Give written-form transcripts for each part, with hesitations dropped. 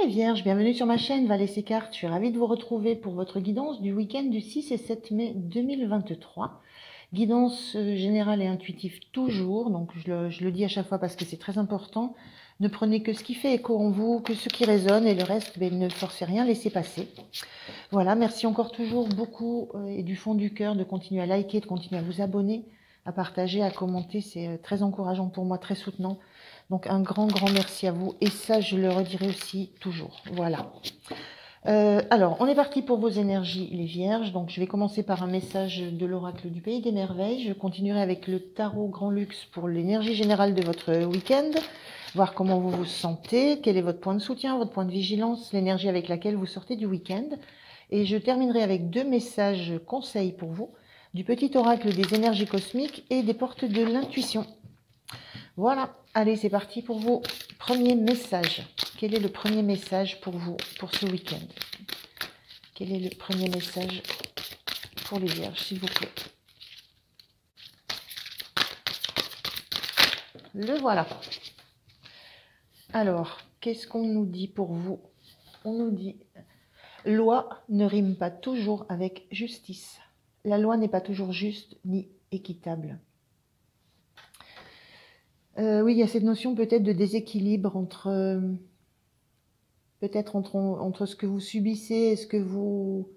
les Vierges, bienvenue sur ma chaîne Valais et Cartes. Je suis ravie de vous retrouver pour votre guidance du week-end du 6 et 7 mai 2023. Guidance générale et intuitive toujours, donc je le dis à chaque fois parce que c'est très important. Ne prenez que ce qui fait écho en vous, que ce qui résonne, et le reste, ne forcez rien, laissez passer. Voilà, merci encore toujours beaucoup et du fond du cœur de continuer à liker, de continuer à vous abonner, à partager, à commenter. C'est très encourageant pour moi, très soutenant. Donc un grand merci à vous. Et ça, je le redirai aussi toujours. Voilà. Alors, on est parti pour vos énergies, les Vierges. Donc, je vais commencer par un message de l'oracle du Pays des Merveilles. Je continuerai avec le tarot Grand Luxe pour l'énergie générale de votre week-end. Voir comment vous vous sentez, quel est votre point de soutien, votre point de vigilance, l'énergie avec laquelle vous sortez du week-end. Et je terminerai avec 2 messages conseils pour vous, du petit oracle des énergies cosmiques et des portes de l'intuition. Voilà, allez, c'est parti pour vos premiers messages. Quel est le premier message pour vous, pour ce week-end? Quel est le premier message pour les Vierges, s'il vous plaît? Le voilà. Alors, qu'est-ce qu'on nous dit pour vous? On nous dit, loi ne rime pas toujours avec justice. La loi n'est pas toujours juste ni équitable. Oui, il y a cette notion peut-être de déséquilibre entre ce que vous subissez et ce que vous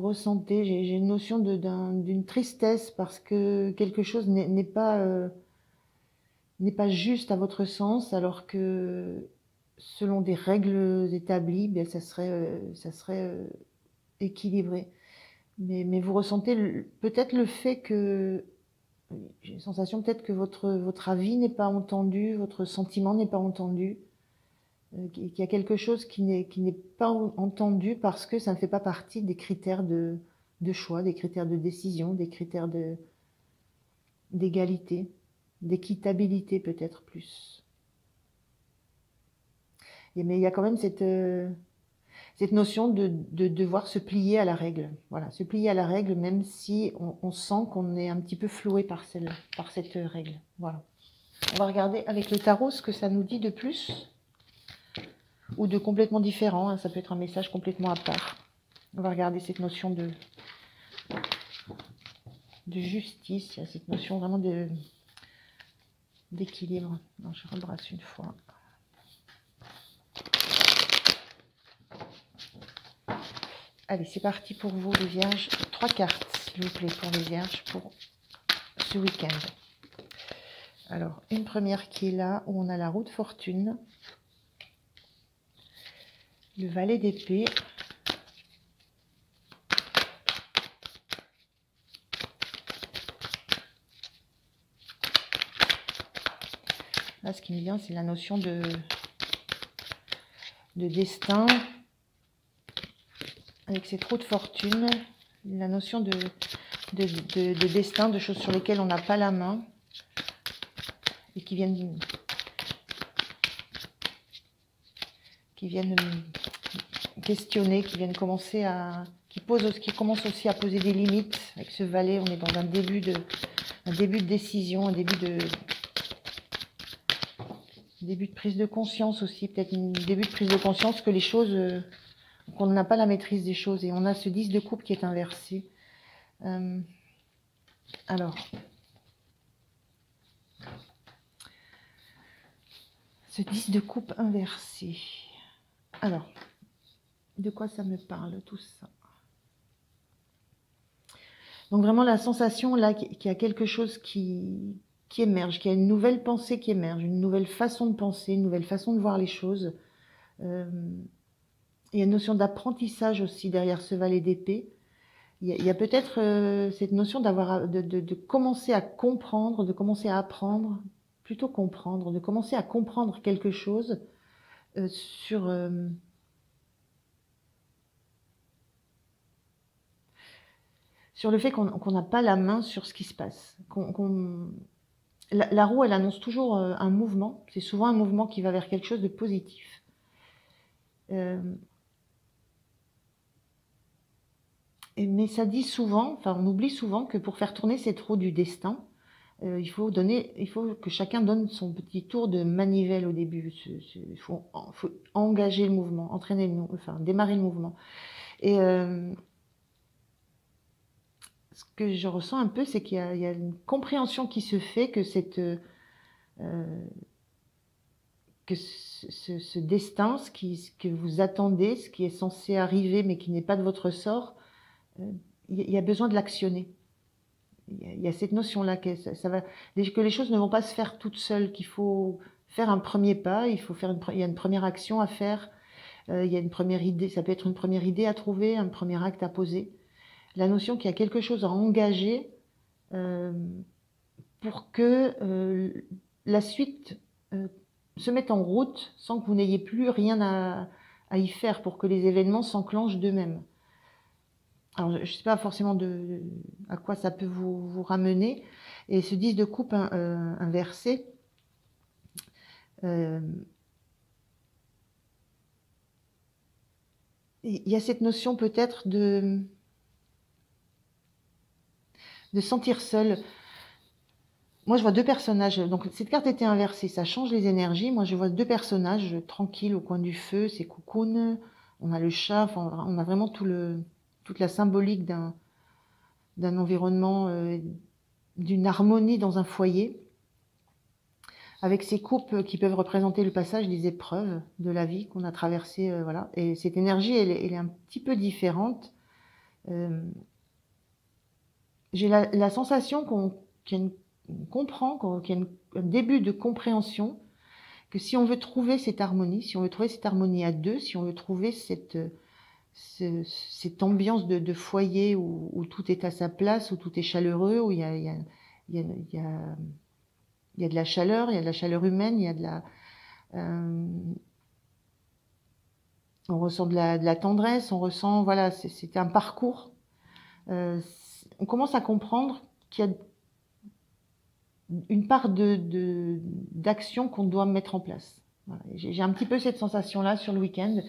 ressentez. J'ai une notion d'une tristesse parce que quelque chose n'est pas juste à votre sens, alors que selon des règles établies, bien, ça serait équilibré. Mais vous ressentez peut-être le fait que j'ai une sensation peut-être que votre avis n'est pas entendu, votre sentiment n'est pas entendu, qu'il y a quelque chose qui n'est pas entendu parce que ça ne fait pas partie des critères de choix, des critères de décision, des critères d'égalité, d'équitabilité peut-être plus. Mais il y a quand même cette notion de devoir se plier à la règle. Voilà, se plier à la règle, même si on sent qu'on est un petit peu floué par cette règle. Voilà. On va regarder avec le tarot ce que ça nous dit de plus, ou de complètement différent. Hein, ça peut être un message complètement à part. On va regarder cette notion de justice, il y a cette notion vraiment d'équilibre. Je rebrasse une fois. Allez, c'est parti pour vous, les Vierges. 3 cartes, s'il vous plaît, pour les Vierges, pour ce week-end. Alors, une première qui est là, où on a la roue de fortune, le valet d'épée, là, ce qui me vient, c'est la notion de destin, avec cette roue de fortune, la notion de destin, de choses sur lesquelles on n'a pas la main, et qui viennent questionner, qui commencent aussi à poser des limites. Avec ce valet, on est dans un début de décision, un début de prise de conscience aussi, peut-être un début de prise de conscience que les choses, qu'on n'a pas la maîtrise des choses. Et on a ce 10 de coupe qui est inversé. Alors, ce 10 de coupe inversé. Alors, de quoi ça me parle tout ça? Donc vraiment la sensation là qu'il y a quelque chose qui émerge, qu'il y a une nouvelle pensée qui émerge, une nouvelle façon de penser, une nouvelle façon de voir les choses. Il y a une notion d'apprentissage aussi derrière ce valet d'épée. Il y a peut-être cette notion de commencer à comprendre, de commencer à apprendre, plutôt comprendre, de commencer à comprendre quelque chose sur le fait qu'on n'a pas la main sur ce qui se passe. La roue, elle annonce toujours un mouvement. C'est souvent un mouvement qui va vers quelque chose de positif. Mais ça dit souvent, enfin on oublie souvent que pour faire tourner cette roue du destin, il faut que chacun donne son petit tour de manivelle au début. Il faut engager le mouvement, démarrer le mouvement. Et ce que je ressens un peu, c'est qu'il y a une compréhension qui se fait que ce destin, ce que vous attendez, ce qui est censé arriver mais qui n'est pas de votre sort, il y a besoin de l'actionner. Il y a cette notion-là que les choses ne vont pas se faire toutes seules, qu'il faut faire un premier pas, il y a une première action à faire, il y a une première idée, ça peut être une première idée à trouver, un premier acte à poser. La notion qu'il y a quelque chose à engager pour que la suite se mette en route sans que vous n'ayez plus rien à y faire, pour que les événements s'enclenchent d'eux-mêmes. Alors, je ne sais pas forcément à quoi ça peut vous ramener. Et ce 10 de coupe inversé, il y a cette notion peut-être de sentir seul. Moi, je vois deux personnages. Donc, cette carte était inversée, ça change les énergies. Moi, je vois deux personnages tranquilles au coin du feu. C'est Cocoon, on a le chat, enfin, on a vraiment toute la symbolique d'un environnement, d'une harmonie dans un foyer, avec ces coupes qui peuvent représenter le passage des épreuves de la vie qu'on a traversées, voilà. Et cette énergie, elle est un petit peu différente. J'ai la sensation qu'il y a un début de compréhension, que si on veut trouver cette harmonie, à deux, si on veut trouver cette ambiance de foyer où tout est à sa place, où tout est chaleureux, où il y a de la chaleur, il y a de la chaleur humaine, il y a de la... on ressent de la tendresse, on ressent... Voilà, c'est un parcours. On commence à comprendre qu'il y a une part d'action qu'on doit mettre en place. Voilà. J'ai un petit peu cette sensation-là sur le week-end.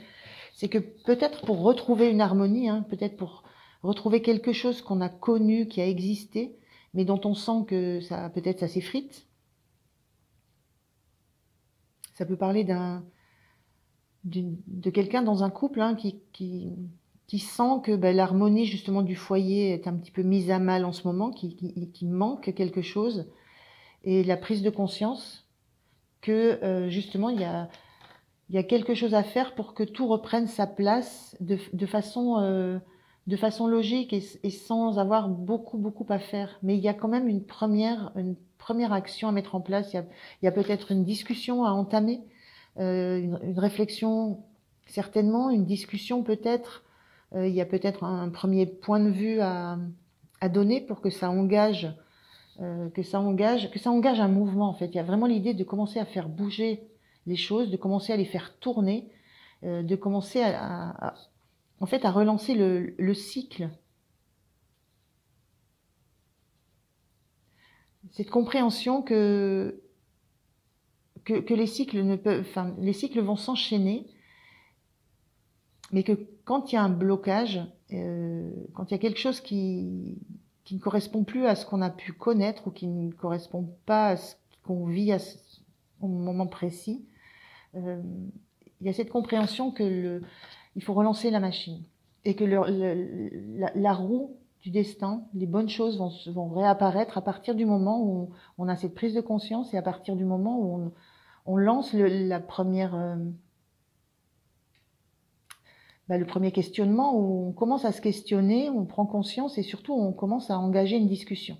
C'est que peut-être pour retrouver une harmonie, peut-être pour retrouver quelque chose qu'on a connu, qui a existé, mais dont on sent que peut-être ça s'effrite. Ça peut parler de quelqu'un dans un couple qui sent que l'harmonie justement du foyer est un petit peu mise à mal en ce moment, qui manque quelque chose, et la prise de conscience que justement il y a quelque chose à faire pour que tout reprenne sa place de façon logique et sans avoir beaucoup à faire. Mais il y a quand même une première action à mettre en place. Il y a peut-être une discussion à entamer, une réflexion certainement, une discussion peut-être. Il y a peut-être un premier point de vue à donner pour que ça engage un mouvement, en fait. Il y a vraiment l'idée de commencer à faire bouger les choses, de commencer à les faire tourner, de commencer en fait, à relancer le cycle. Cette compréhension que les cycles les cycles vont s'enchaîner, mais que quand il y a un blocage, quand il y a quelque chose qui ne correspond plus à ce qu'on a pu connaître, ou qui ne correspond pas à ce qu'on vit au moment précis, il y a cette compréhension que il faut relancer la machine, et que la roue du destin, les bonnes choses vont réapparaître à partir du moment où on a cette prise de conscience, et à partir du moment où on lance le premier questionnement, où on commence à se questionner, on prend conscience, et surtout on commence à engager une discussion,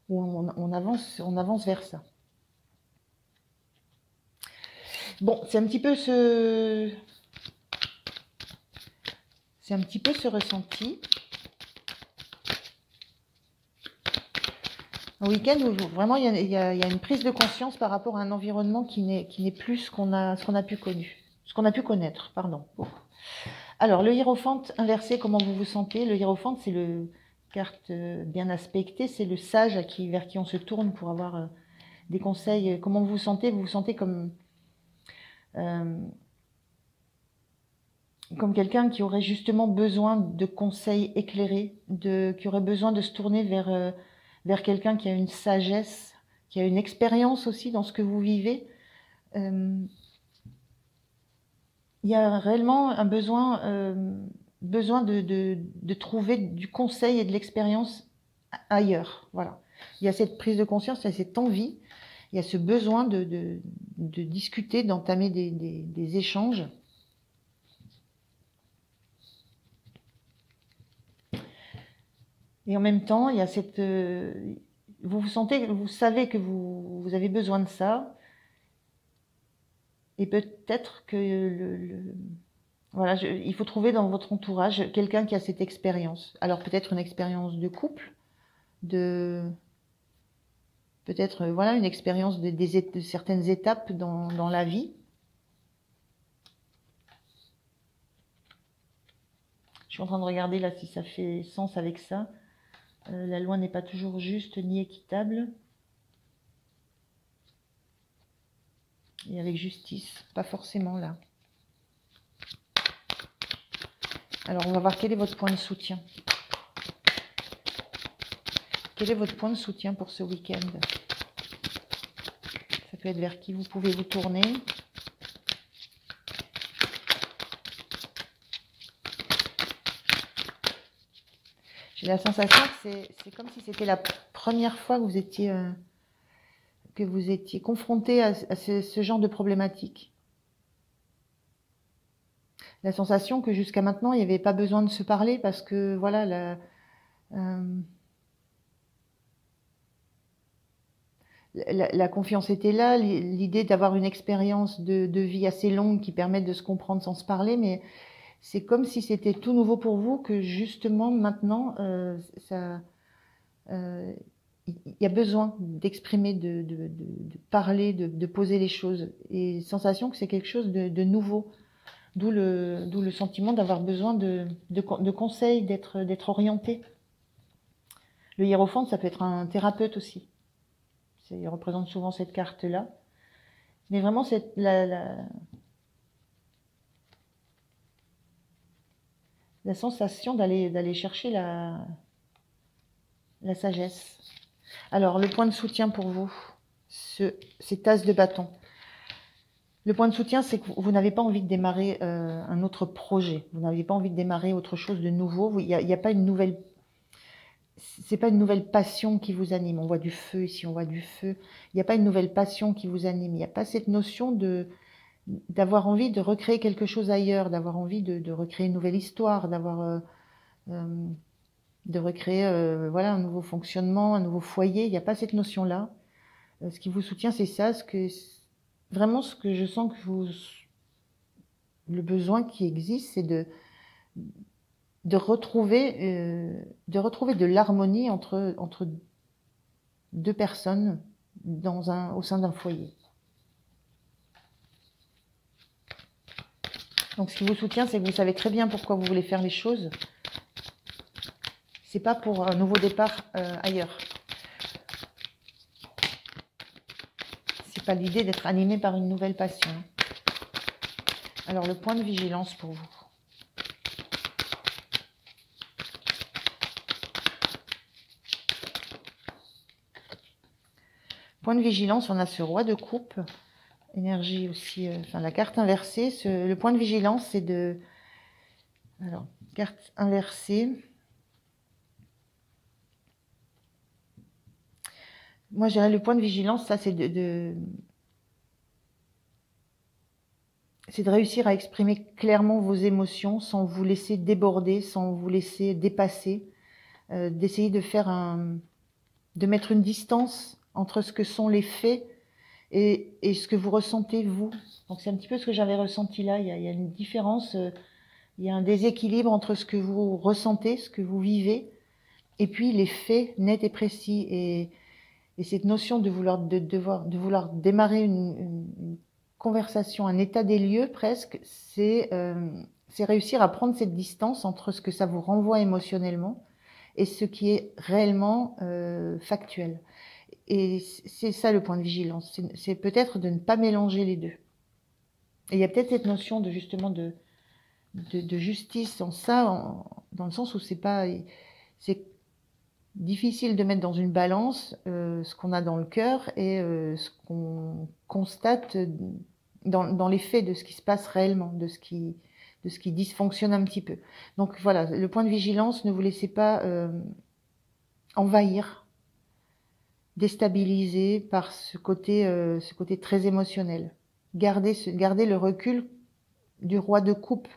où on avance vers ça. Bon, c'est un petit peu ce ressenti. Un week-end où vraiment il y a une prise de conscience par rapport à un environnement qui n'est plus ce qu'on a pu connaître, pardon. Bon. Alors, le hiérophante inversé, comment vous vous sentez? Le hiérophante, c'est le carte bien aspectée, c'est le sage vers qui on se tourne pour avoir des conseils. Comment vous vous sentez? Vous vous sentez comme quelqu'un qui aurait justement besoin de conseils éclairés, qui aurait besoin de se tourner vers quelqu'un qui a une sagesse, qui a une expérience aussi dans ce que vous vivez. Il y a réellement un besoin de trouver du conseil et de l'expérience ailleurs. Voilà. Il y a cette prise de conscience, il y a cette envie, il y a ce besoin de discuter, d'entamer des échanges. Et en même temps, il y a cette, vous savez que vous avez besoin de ça, et peut-être que voilà, il faut trouver dans votre entourage quelqu'un qui a cette expérience. Alors peut-être une expérience de couple, peut-être voilà une expérience de certaines étapes dans la vie. Je suis en train de regarder là si ça fait sens avec ça. La loi n'est pas toujours juste ni équitable. Et avec justice, pas forcément là. Alors on va voir quel est votre point de soutien. Quel est votre point de soutien pour ce week-end? Ça peut être vers qui vous pouvez vous tourner. J'ai la sensation que c'est comme si c'était la première fois que vous étiez confronté à ce genre de problématique. La sensation que jusqu'à maintenant, il n'y avait pas besoin de se parler parce que, voilà, la confiance était là, l'idée d'avoir une expérience de vie assez longue qui permette de se comprendre sans se parler, mais c'est comme si c'était tout nouveau pour vous, que justement maintenant, il y a besoin d'exprimer, de parler, de poser les choses. Et sensation que c'est quelque chose de nouveau. D'où le sentiment d'avoir besoin de conseils, d'être orienté. Le hiérophante, ça peut être un thérapeute aussi. Il représente souvent cette carte-là. Mais vraiment, la sensation d'aller chercher la sagesse. Alors, le point de soutien pour vous, cet as de bâton. Le point de soutien, c'est que vous n'avez pas envie de démarrer un autre projet. Vous n'avez pas envie de démarrer autre chose de nouveau. Il n'y a pas une nouvelle... C'est pas une nouvelle passion qui vous anime. On voit du feu ici, on voit du feu. Il n'y a pas une nouvelle passion qui vous anime. Il n'y a pas cette notion d'avoir envie de recréer quelque chose ailleurs, d'avoir envie de recréer une nouvelle histoire, de recréer voilà, un nouveau fonctionnement, un nouveau foyer. Il n'y a pas cette notion-là. Ce qui vous soutient, c'est ça. Vraiment, ce que je sens que le besoin qui existe, c'est de retrouver de l'harmonie entre deux personnes au sein d'un foyer. Donc ce qui vous soutient, c'est que vous savez très bien pourquoi vous voulez faire les choses. C'est pas pour un nouveau départ ailleurs. C'est pas l'idée d'être animé par une nouvelle passion. Alors le point de vigilance pour vous. Point de vigilance, on a ce roi de coupe, énergie aussi, enfin la carte inversée. Le point de vigilance, c'est de... Alors, carte inversée. Moi, je dirais le point de vigilance, ça, c'est de réussir à exprimer clairement vos émotions sans vous laisser déborder, sans vous laisser dépasser, d'essayer de mettre une distance entre ce que sont les faits et ce que vous ressentez vous. Donc c'est un petit peu ce que j'avais ressenti là. Il y a une différence, il y a un déséquilibre entre ce que vous ressentez, ce que vous vivez, et puis les faits nets et précis. Et cette notion de vouloir démarrer une conversation, un état des lieux presque, c'est réussir à prendre cette distance entre ce que ça vous renvoie émotionnellement et ce qui est réellement factuel. Et c'est ça le point de vigilance. C'est peut-être de ne pas mélanger les deux. Et il y a peut-être cette notion de justement de justice en ça, dans le sens où c'est difficile de mettre dans une balance ce qu'on a dans le cœur et ce qu'on constate dans les faits de ce qui se passe réellement, de ce qui dysfonctionne un petit peu. Donc voilà, le point de vigilance, ne vous laissez pas envahir, déstabiliser par ce côté très émotionnel. Gardez le recul du roi de coupe.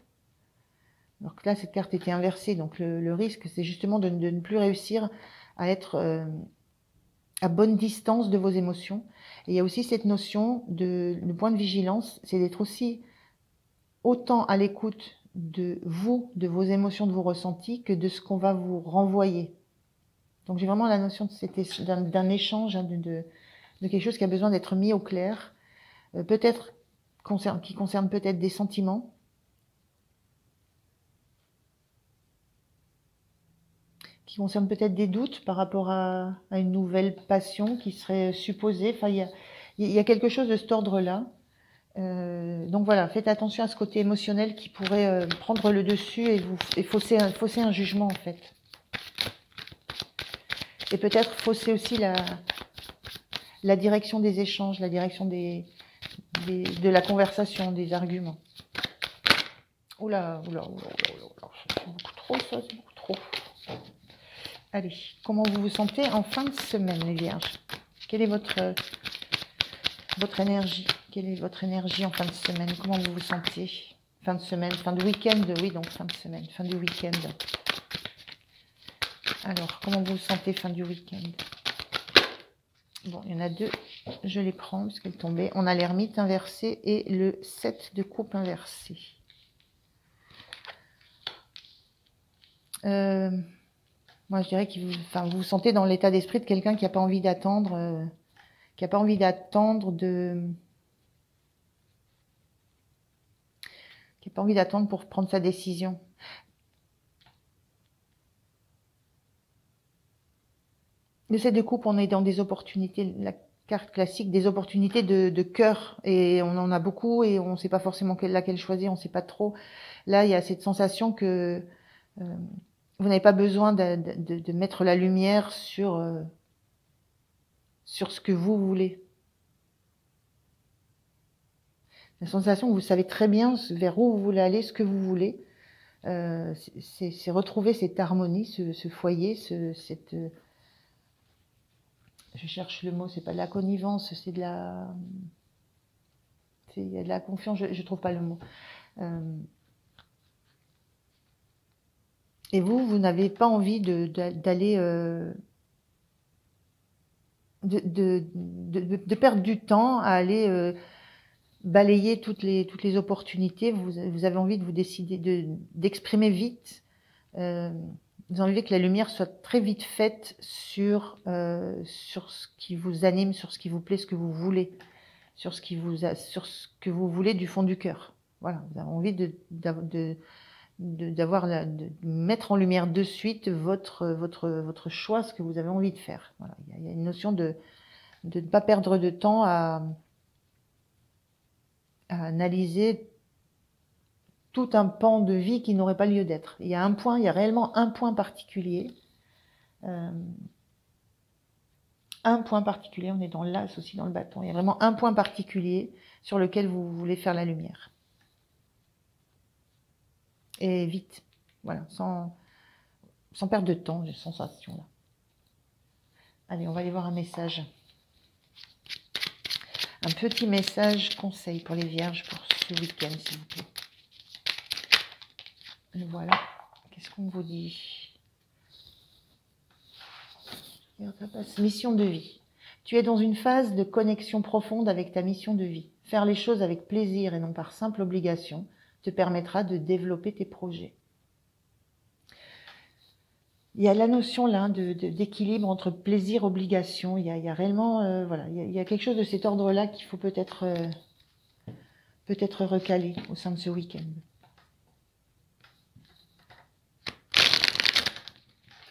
Alors que là, cette carte était inversée, donc le risque, c'est justement de ne plus réussir à être à bonne distance de vos émotions. Et il y a aussi cette notion le point de vigilance, c'est d'être aussi autant à l'écoute de vous, de vos émotions, de vos ressentis, que de ce qu'on va vous renvoyer. Donc j'ai vraiment la notion d'un échange, hein, de quelque chose qui a besoin d'être mis au clair, peut-être qui concerne peut-être des sentiments, qui concerne peut-être des doutes par rapport à une nouvelle passion qui serait supposée. Enfin, il y a quelque chose de cet ordre-là. Donc voilà, faites attention à ce côté émotionnel qui pourrait prendre le dessus et fausser un jugement en fait. Et peut-être fausser aussi la direction des échanges, la direction de la conversation, des arguments. Oula, c'est beaucoup trop ça, c'est beaucoup trop. Allez, comment vous vous sentez en fin de semaine, les vierges? Quelle est votre énergie? Quelle est votre énergie en fin de semaine? Comment vous vous sentez? Fin de semaine, fin de week-end, oui, donc fin de semaine, fin du week-end. Alors, comment vous vous sentez fin du week-end? Bon, il y en a deux, je les prends parce qu'elles tombaient. On a l'ermite inversé et le 7 de coupe inversé. Moi, je dirais que vous vous sentez dans l'état d'esprit de quelqu'un qui n'a pas envie d'attendre, qui n'a pas envie d'attendre pour prendre sa décision. Le 7 de coupe, on est dans des opportunités, la carte classique, des opportunités de cœur, et on en a beaucoup et on ne sait pas forcément laquelle choisir, on ne sait pas trop. Là, il y a cette sensation que vous n'avez pas besoin de mettre la lumière sur ce que vous voulez. La sensation que vous savez très bien vers où vous voulez aller, ce que vous voulez. C'est retrouver cette harmonie, ce foyer, cette... je cherche le mot, c'est pas de la connivence, c'est de la... Il y a de la confiance, je trouve pas le mot. Et vous n'avez pas envie d'aller... de perdre du temps à aller balayer toutes les opportunités. Vous avez envie de vous décider, d'exprimer vite. Vous avez envie que la lumière soit très vite faite sur ce qui vous anime, sur ce qui vous plaît, ce que vous voulez, sur ce que vous voulez du fond du cœur. Voilà, vous avez envie de mettre en lumière de suite votre choix, ce que vous avez envie de faire. Voilà, il y a une notion de ne pas perdre de temps à analyser tout un pan de vie qui n'aurait pas lieu d'être. Il y a réellement un point particulier. Un point particulier, on est dans l'as aussi, dans le bâton. Il y a vraiment un point particulier sur lequel vous voulez faire la lumière. Et vite, voilà, sans perdre de temps, j'ai cette sensation-là. Allez, on va aller voir un message. Un petit message conseil pour les vierges pour ce week-end, s'il vous plaît. Voilà, qu'est-ce qu'on vous dit? Mission de vie. Tu es dans une phase de connexion profonde avec ta mission de vie. Faire les choses avec plaisir et non par simple obligation te permettra de développer tes projets. Il y a la notion là d'équilibre entre plaisir et obligation. Il y a réellement, voilà, il y a quelque chose de cet ordre-là qu'il faut peut-être recaler au sein de ce week-end.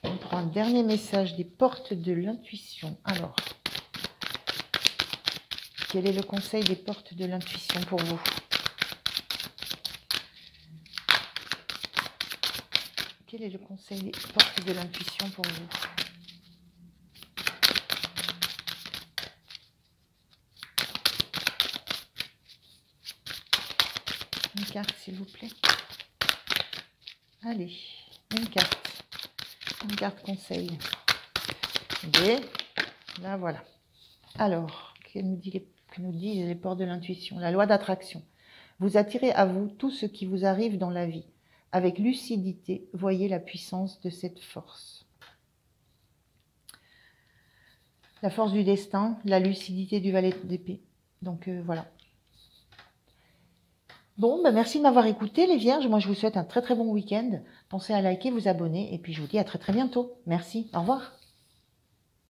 On prend un dernier message des portes de l'intuition. Alors, quel est le conseil des portes de l'intuition pour vous? Quel est le conseil des portes de l'intuition pour vous? Une carte, s'il vous plaît. Allez, une carte. Une carte conseil. Et là, voilà. Alors, que nous disent les portes de l'intuition? La loi d'attraction. Vous attirez à vous tout ce qui vous arrive dans la vie. Avec lucidité, voyez la puissance de cette force. La force du destin, la lucidité du valet d'épée. Donc voilà. Bon, ben merci de m'avoir écouté les vierges. Moi, je vous souhaite un très très bon week-end. Pensez à liker, vous abonner et puis je vous dis à très très bientôt. Merci, au revoir.